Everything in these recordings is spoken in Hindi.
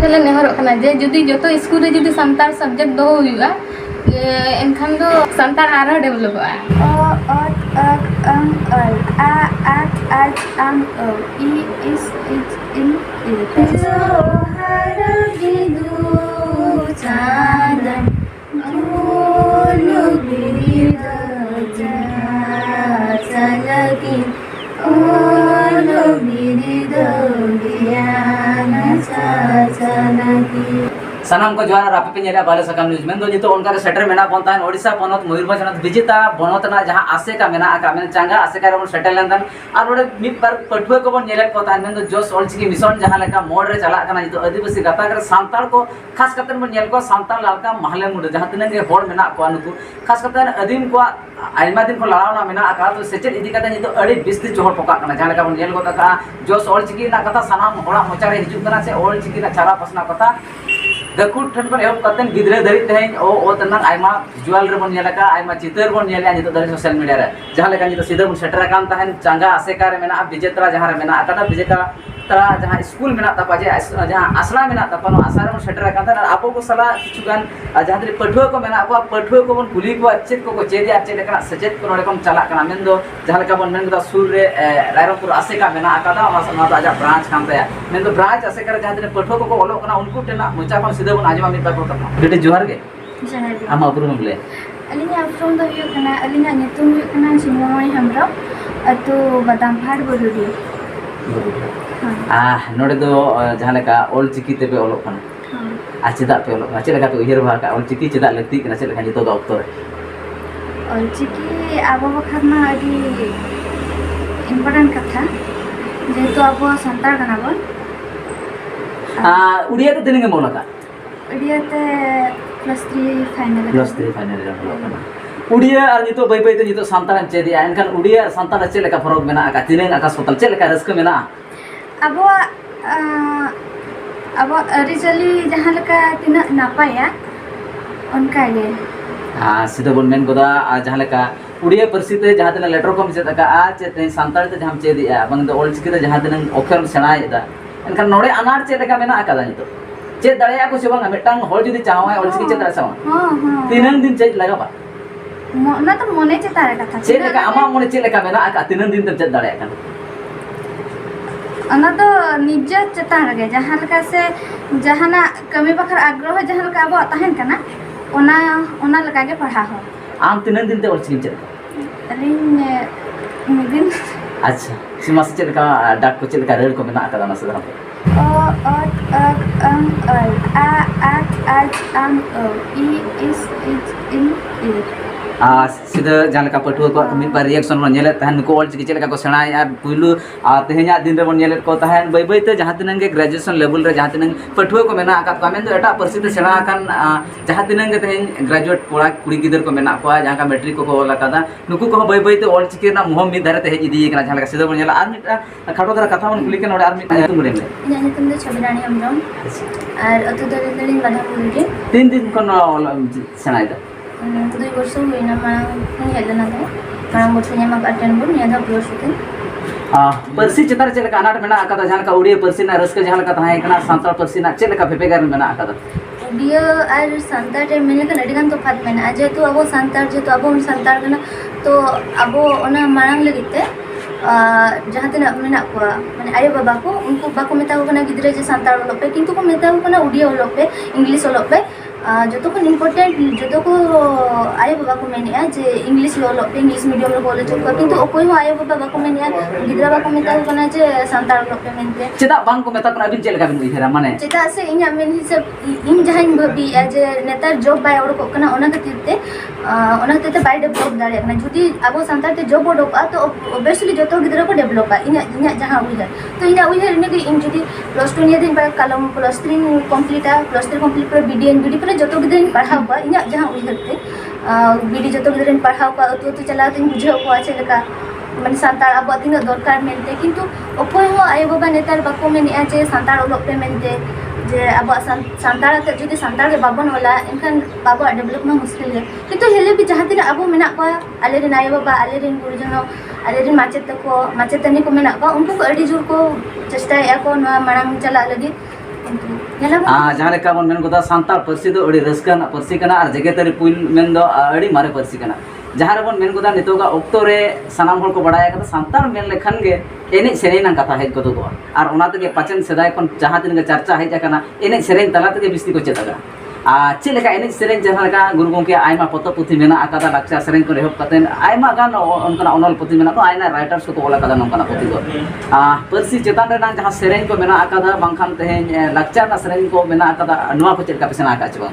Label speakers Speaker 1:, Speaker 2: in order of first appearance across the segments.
Speaker 1: दोले नेहरोग कना जे जुदी जोतो स्कूल रे जुदी संताल सब्जेक्ट दो हुआ एनखान दो संताल आरो डेवलपआ
Speaker 2: अ अं अल आ आम ओ ई इस इन जोहार बिदु चांदन झूलू बिद चलगी ओलो बिद ज्ञान चलगी
Speaker 3: सानाम को जोहार आपे पे नेला बाले सकाम न्यूज में दो जितो उनका सेटर मेना बनता है ओडिशा बनत मयूरभंज बनत विजेता बनत ना जहां आसे का मेना का मेन चांगा आसे का सेटल लेंदन और ओडे मिद बार पटुआ को बन नेले को तान में दो जोस ऑलचिकी मिशन जहां लेका मोड रे चला कना जितो आदिवासी गाता कर सांताल को खास करते बन नेल को सांताल लालका महले मुड जहां तिनन के होड़ मेना को नुकु खास करते आदिम को आइमा दिन को लावना मेना का तो सेचेट इदी कता जितो अड़ी बिस्ती जोहर पोका कना जहां लेका बन नेल को ता जोस ऑलचिकी ना कथा सानाम होड़ा मोचारे हिजु कना से ऑलचिकी ना चारा पसना कथा गकुट ठन पर एहब कतन गिद्रे धरि तेहेन ओ तनन आइमा विजुअल रे बन नेलका आइमा चितर बन नेले नितो धरि सोशल मीडिया रे जहां लेका नितो सीधा बन सेटर कान तहन चांगा आसेका रे मेना विजेतरा जहां रे मेना कदा विजेता तरा जहां स्कूल मेना ता पाजे जहां आसला मेना ता पनो आसारे बन सेटर कान ता आपो को सला किछुगान जहां तरी पठुआ को मेना को पठुआ को बन कुली को चेत को चेदिया चेत लेका सचेत को नोडे कम चला कना मेन दो जहां लेका बन मेन दा सुर रे रायरंगपुर आसेका मेना कदा ओना आजा ब्रांच कान ता मेन दो ब्रांच आसेका रे जहां तरी पठुआ को ओलो कना उनको टेना मोचा को सीधा बन आजमा मित बार को करना बेटे जोहार गे
Speaker 2: जोहार
Speaker 3: आमा उपुरुम बोले
Speaker 2: अलिना फ्रॉम द व्यू कना अलिना नितुम व्यू कना सिंहमणि हेम्ब्रम अतो बादामफाड़ बरुडी
Speaker 3: नोडे दो जहां लेका ऑल चिकी ते पे ओलो कना आ चेदा पे ओलो चेद लेका पे उहिर भा का ऑल चिकी चेदा लगती कना चेद लेका नितो दो अक्तो
Speaker 2: ऑल चिकी आबो बखरना अडी इम्पोर्टेंट कथा जेतो आबो संताल कना बन
Speaker 3: उड़िया तो दिनगे मोला का
Speaker 2: उड़िया ते +3 फाइनल
Speaker 3: रे ओलो कना उड़िया और नितो बाई बाई ते नितो संताल चेदिया एनखान उड़िया संताल चेद लेका फरक मेना का तिनेन आका सोतल चेद लेका रस्क मेना
Speaker 2: अब अरिजली जहाँ लेका तिना नापाया उनका गे
Speaker 3: सीधा बन मेन गोदा जहाँ लेका उड़िया परसी ते जहाँ तिना लेटर को चेद का चेद संताल ते जहाँ चेदिया बंग दो ऑल चिकी ते जहाँ तिना अक्षर सेनायदा एनखान नोडे अनार चेद लेका मेना आका नितो चेद दाड़िया को से बंग मिटांग होल जुदी चाहवा ऑल चिकी चेद रासा हां तिनन दिन चेद लगा बा
Speaker 2: ना तो मने चेतारे कथा
Speaker 3: चेद लेका आमा मने चेद लेका मेना आका तिनन दिन ते चेद दाड़िया कन
Speaker 2: अना तो निज चेतान रे जहाँ लेका से जहाना कमी बखर आग्रह जहाँ लेका अब तहन कना ओना लेका के पढ़ा हो
Speaker 3: आम तिनन दिन ते ऑल चिकी चेद
Speaker 2: अलिन दिन
Speaker 3: अच्छा सीमा से चेद का डाक को चेद का रेल को मेना आका ना सदरा
Speaker 2: अं अल आ आम ओ ई इस इन
Speaker 3: सीधा जहाँ लेका पठुआ को मिद बार रिएक्शन बन नेले तहन को ऑल चिकी चेद लेका को सेणाय आ पुइलु तेहे냐 दिन रे बन नेले को तहन बाई बाई ते जहाँ तिनन के ग्रेजुएशन लेवल रे जहाँ तिनन पठुआ को मेना आका कामेन दो एटा परसी ते सेणा कान जहाँ तिनन के तेहेन ग्रेजुएट कोड़ा कुड़ी गिदर को मेना को जहाँ का मैट्रिक को ओला कादा नुकु को बाई बाई ते ऑल चिकी ना मुहम मिद धारे ते हेज इदी कना जहाँ लेका सीधा बन नेला आर मिटा खाटो दरा कथा बन कुली के नोडे आर मिटा तुम रे
Speaker 2: जाने तुम दो छबिरानी हमरम और अतु दरे दरे बाधा बोलके
Speaker 3: 3 दिन को सेणायदा
Speaker 2: 2 वर्ष हुईना मांग हेलना दो मांग बोलते मा अटेंड बोल निया दा वर्ष होते
Speaker 3: परसी चितार चेल का अनाट मेना आका जहां का उड़िया परसी ना रस्क जहां का ताहे कना सांताल परसी ना चेल का फेपेगार मेना आका
Speaker 2: उड़िया और सांताल रे मेने का अडिगान तो फात मेना आज तो अब सांताल जे तो अब सांताल कना तो अब ओना मांग लगिते जहाँ तना मेना को माने आयो बाबा को उनको बाको मेता को कना गिदरे जे सांताल ओलो पे किंतु को मेता को कना उड़िया ओलो पे इंग्लिश ओलो पे जो तो इम्पोर्टेंट जो तो को आयो बाबा को मेने जे इंग्लिश ओलो पे इंग्लिश मीडियम रे कॉलेज को किंतु ओकोय हो आयो बाबा को मेने गिदरा बाको मेता को कना जे सांताल ओलो पे मेनते
Speaker 3: चेदा बांग को मेता को अबिन चेल का बिन उइहरा माने
Speaker 2: चेदा से इना मेन हिसाब इन जहां भाबी जे नेतार जॉब बाय ओडो को कना ओना खातिर बाय डेवलप दाड़े कना जुदी आबो सांताल ते जॉब ओडोका तो ऑब्वियसली जो तो गिदरा को डेवलप इना जहां उइहर तो इना उइहर ने कि इन जुदी +2 निया दिन पर कलम +3 कंप्लीट पर बीडीएन बीडी पर जो तो गिदरा पढ़ाव का इना जहां उइहर ते बीडी जो तो गिदरा पढ़ाव का तो चला तो बुझाव को आछे लेका माने सांताल अब तीना दरकार मेनते किंतु अकोय हो आयो बाबा नेतार बाको मेने जे सांताल ओलो पे मेनते जे अब सांताल ते जुदी सांताल के बाबन होला एनखान बाबो डेवलप में मुश्किल है किंतु हेले भी जहां तीना अब मेना को आले रे आयो बाबा आले रे गुरुजनो आले रे माचेतनी को मेना को उनको को अडी जोर को चेष्टा या को मांग चला लगी
Speaker 3: जहाँ लेका बन मेन कोदा सांताल पार्सी दो अड़ी रस्कान पार्सी कना और जगेतारी पुल मेन दो अड़ी मारे पार्सी कना जहाँ रे बन मेन कोदा नितोगा ऑक्टो रे सनाम हर को बढ़ाया कदा सांताल मेन लेखन गे एने सेरेन ना कथा हेज को और ओना तगे पाचन सेदाय कोन जहाँ तीन चर्चा हेज कना एने सेरेन तला तगे बिस्ती को चेतागा चे लेका एने सेरेन जहाँ लेका गुरु गोंके आयमा पतो पुथी मेना आकादा लाक्चा सेरेन को रेहब कतेन आयमा गान उनका ऑनल पुथी मेना तो आयना राइटर्स को ओला कदा नोंका पुथी को पर्सी चेतान रे ना जहाँ सेरेन को मेना आकादा बांखान तेहेन लाक्चा ना सेरेन को मेना आकादा नुआ को चेका पेसना आका चबा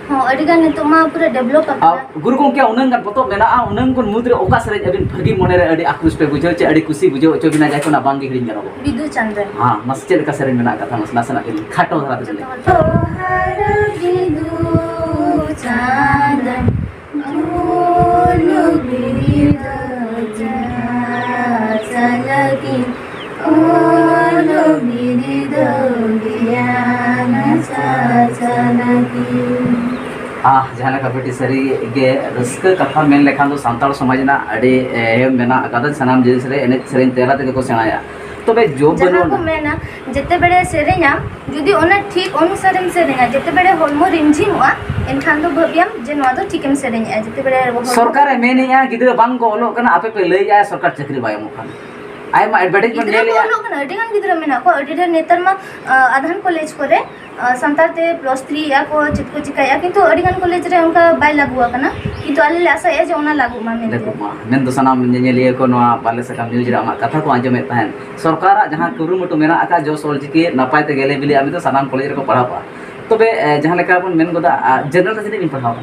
Speaker 2: हाँ अडिगान नितो मा पूरा डेवलप आ
Speaker 3: गुरु गोंके उनंग गान पतो मेना उनंग कोन मुद्रे ओका सेरेन अबिन भगी मोने रे अडी आक्रोश पे बुझो चे अडी खुशी बुझो चो बिना जाय कोना बांगी हिडिन जानो
Speaker 2: विदु चंद्रन
Speaker 3: हां मस्त चेका सेरेन मेना कथा मस्त नासना खाटो धरा चले
Speaker 2: चांदन झूलो बिरदा चलकी ओलो बिरदा बियाना चलकी
Speaker 3: जहाँ लेका बेटी सरी गे रस्क कथा मेन लेखान दो सांताल समाज ना अडी मेना अकादा सनाम जिनिस रे एने सेरेन तेला तके को सेनाया तबे जो
Speaker 2: जहाँ को मेना जेते बेड़े सेरेना जुदी ओना ठीक अनुसारम सेरेना जेते बेड़े होलमो रिमझिमवा एनखान दो भबियाम जे नवा दो ठीकम सेरेना जेते बेड़े
Speaker 3: सरकार मेनिया गिदरा बांग को ओलो कना आपे पे लई जाय सरकार चक्री बाय मुखान आयमा एडवर्टाइजमेंट ले लिया
Speaker 2: ओलो कना अडिगान गिदरा मेना को अडिडर नेतर मा आधान कॉलेज करे संताल ते +3 या को चितको चिकाया किंतु अडिगान कॉलेज रे उनका बाय लागुआ कना किंतु आले आशा ए जे ओना लागु मा
Speaker 3: मेन दो सनाम नेलिए को नवा बाले सकम न्यूज रे आमा कथा को आंजमे तहन सरकार जहां कुरुमुटु मेना आका जो सोलचिकी नपाय ते गेले बिली आमी तो सनाम कॉलेज रे को पढ़ा पा तबे जहां लेका बन मेन गोदा जनरल से नहीं पढ़ाओ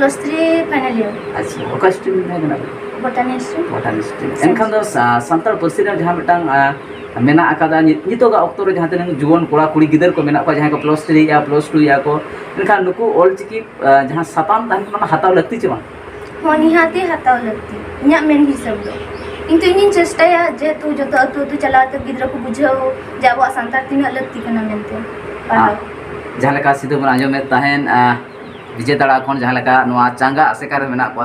Speaker 2: +3 फाइनल ईयर
Speaker 3: अच्छा ओका स्ट्रीम में गना
Speaker 2: बोटानी स्ट्रीम
Speaker 3: एनखान दो संताल पार्सी रे जहां मिटांग मेना आकादा नितोगा ऑक्टो रे जहां तने जुवन कोड़ा कुड़ी गिदर को मेना को जहां को +3 या +2 या को एनखान नुकु ऑलचिकी जहां सताम तहन को हाताव लगती चबा
Speaker 2: हो निहाती हाताव लगती इन्या मेन हिसाब दो किंतु इन चेष्टाया जे तू जो तो चला तो गिदर को बुझाओ जाबो संताल तिना लगती कना मेनते
Speaker 3: जहां लेका सिधे बन आजो में तहन विजय तड़ा खन जहां लेका नवा चांगा आसेकार मेना को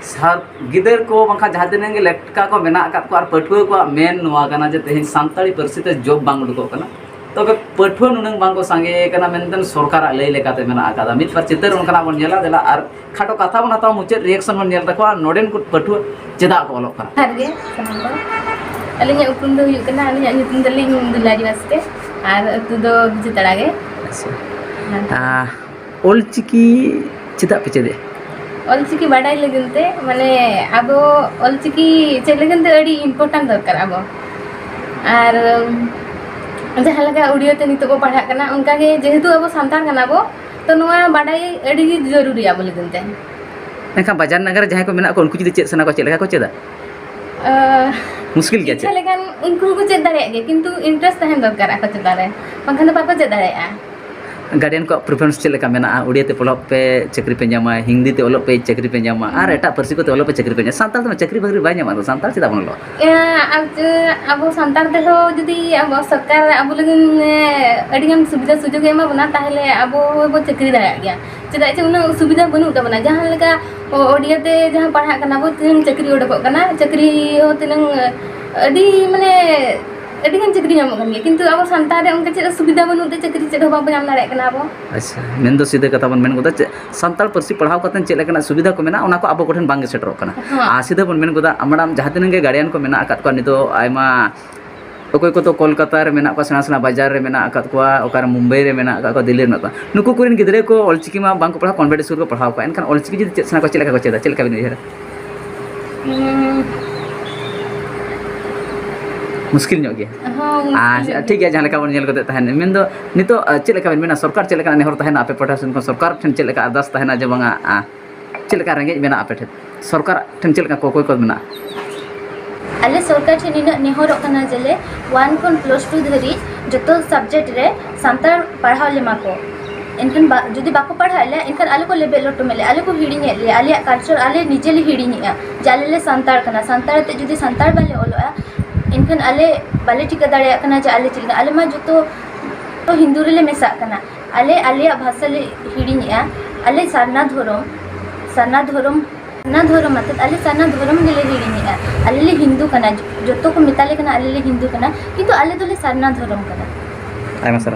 Speaker 3: सार गिदर को बंखा जहां दिन के लेटका को मेना का को आर पठुआ को मेन नवा कना जे तेहिन सांताली पार्सी ते जॉब बांग उडको कना तबे पठुआ नुनंग बांग को संगे कना मेनतन सरकार लई लेकाते मेना आकादा मित पर चितर उनकना बन नेला देला आर खाटो कथा बन हताव मुचे रिएक्शन बन नेल तको नोडेन को पठुआ चेदा को ओलो कना
Speaker 1: हरगे सनाम अलिnya उपन दो हुयु कना अलिnya nyutum deling दुलारी वास्ते आर अतु दो विजय तड़ा गे
Speaker 3: ऑलचिकी चेदा पे चेदे
Speaker 1: ऑलचिकी बाडाय लगनते माने अब ऑलचिकी चे लगनते अडी इम्पोर्टेंट दरकार अब आर जहाँ लगा उड़ियो ते नितो को पढ़ा कना उनका के जेहेतु अब संतान कना बो तो नोआ बाडाय अडी जरूरी अब लगनते
Speaker 3: एखा बाजार नगर जहाँ को मेना को उनको जदी चेद सना को चेद लगा को चेदा मुश्किल क्या
Speaker 1: चेद लेकिन उनको को चेद दाड़े के किंतु इंटरेस्ट तहन दरकार ako चेद दाड़े बंखन तो बाको चेद दाड़े
Speaker 3: गार्डियन को प्रेफरेंस चेद लेका मेना उड़िया ते पढ़ो पे चक्री पे जामा हिंदी ते ओलो पे चक्री पे जामा आर एटा पार्सी को ते ओलो पे चक्री पे जामा संताल तो चक्री बाकरी बाय जामा तो संताल चेदा बनलो
Speaker 1: अब संताल ते हो जदी अब सरकार अब लगिन अडिगान सुविधा सुजोग एमा बना ताहले अब बो चक्री दाड़ा गया चेदा चे उना सुविधा बनु तबना जहां लगा ओडिया ते जहां पढ़ा कना बो तिन चक्री ओडको कना चक्री हो तिन अडी माने अडिगान चक्री नाम कन गया किंतु अब संताल रे उनके चे सुविधा बनु ते चक्री चे हो बाबा नाम दाड़ा कना अब
Speaker 3: अच्छा मेन दो सीधे कथा बन मेन गोदा संताल पार्सी पढ़ाव कतन चे लेकना सुविधा को मेना उना को अब कोठन बांगे सेटरो कना आ सीधे बन मेन गोदा अमड़ाम जहां तिन के गार्डियन को मेना आकात को नितो आयमा ओकोय को तो कोलकाता रे मेना को सेना सेना बाजार रे मेना आकात को ओकार मुंबई रे मेना आकात को दिल्ली रे मेना नुकु कुरिन गिदरे को ऑलचिकी मा बांग को पढ़ा कॉन्वेंट स्कूल को पढ़ाव को एनखान ऑलचिकी जदी चे सेना को चेलका को चेदा चेलका बिन उयहरा मुश्किल ᱧᱚᱜ गया हां ठीक है जहां लेका बन नेल कोते तहन मेन दो नितो चे लेका मेना सरकार चे लेका नेहर तहन आपे पठासन को सरकार ठन चे लेका अरदास तहना जे बांगा चे लेका रेंगे मेना आपे ठन सरकार ठन चे लेका कोय को मेना
Speaker 2: अले सरकार ठन निना नेहर कना जले 1 kon +2 धरी जतो सब्जेक्ट रे संताल पढ़ाव लेमा को इनकन जदी बाको पढ़ाले इनकन आले को लेबल लोटो मेले आले को हिडिने ले आले कल्चर आले निजेले हिडिनिया जाले संताल कना संताल ते जदी संताल बाले ओलोआ इनकन आले बाले टिका दाड़े कना जे आले चिका आले मा जतो तो हिंदू रे मेसा कना आले आलिया भाषा ले हिडिनिया आले सरना धोरम ना धोरम मतलब आले सरना धोरम गेले हिडिनिया आले ले हिंदू कना जतो को मिताले कना आले ले हिंदू कना किंतु आले दोले सरना धोरम कना
Speaker 3: आयमा सर